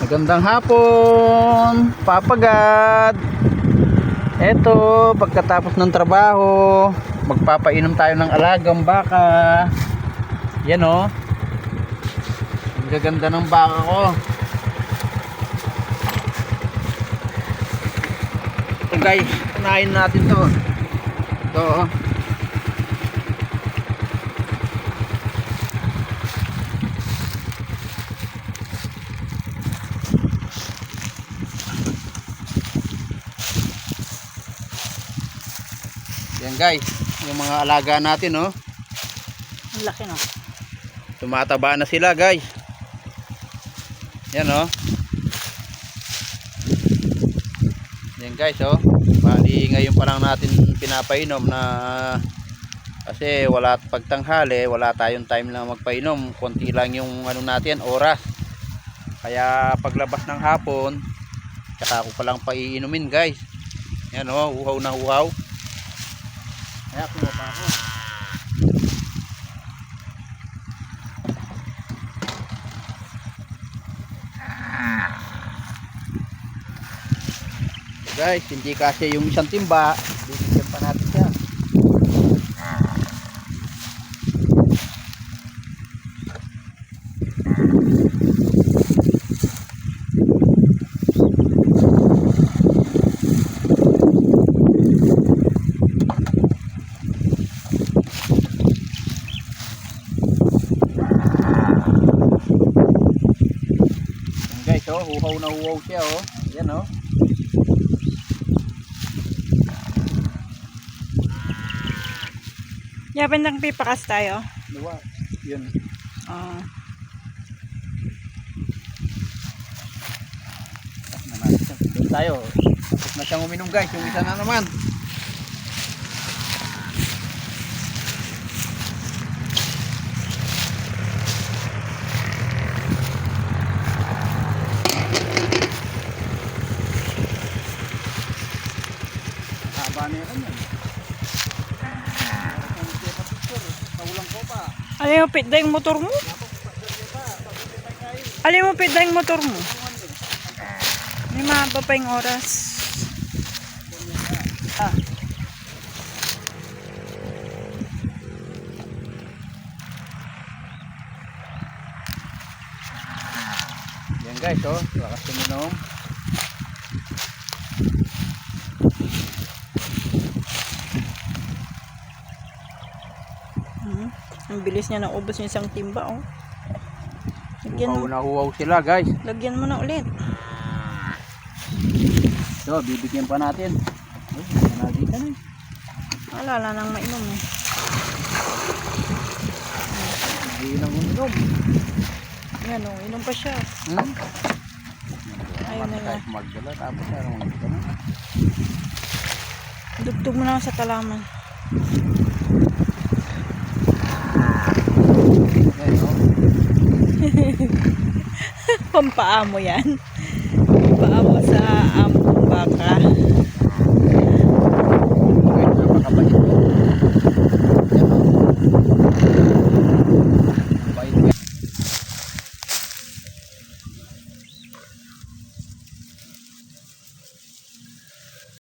Magandang hapon, Papagad. Eto, pagkatapos ng trabaho, magpapainom tayo ng alagang baka. Yan o. Ang gaganda ng baka ko. Ito guys, unahin natin to. Ito o. Yan guys, yung mga alaga natin oh. Ang laki no. Tumataba na sila guys. Yan oh. Yan guys oh. Bali ngayon pa lang natin pinapainom na kasi wala pagtanghali, wala tayong time na magpainom. Konti lang yung ano natin, oras. Kaya paglabas ng hapon, tsaka ako pa lang paiinumin guys. Yan oh, uhaw na uhaw. Kaya kuha pa ako. Guys, hindi kasi yung isang timba, bibigyan pa natin siya. Guys, oh, uhaw na uhaw siya, oh. Yan, oh. Yapan lang pipakas tayo. Diba? Yun. Oh. Doon tayo. Tapos na siyang uminom guys. Yung isa na naman. Haba na yan. Alin mo pidda yung motor mo? Alin mo pidda yung motor mo? May mahaba pa yung oras. Ah. Yan guys, oh. Lakas tuminom. Ang bilis niya naubos yung isang timba, oh. Lagyan mo. Nahuhaw sila guys. Lagyan mo na ulit. So, bibigyan pa natin. Uy, nagita na. Wala nang mainom eh. Hindi lang uminom. Yan, oh. Inom pa siya. Ayun na yan. Magdala, tapos parang magdala na. Dugtog mo na sa talaman. Pampaamo yan. Pampaamo sa among baka.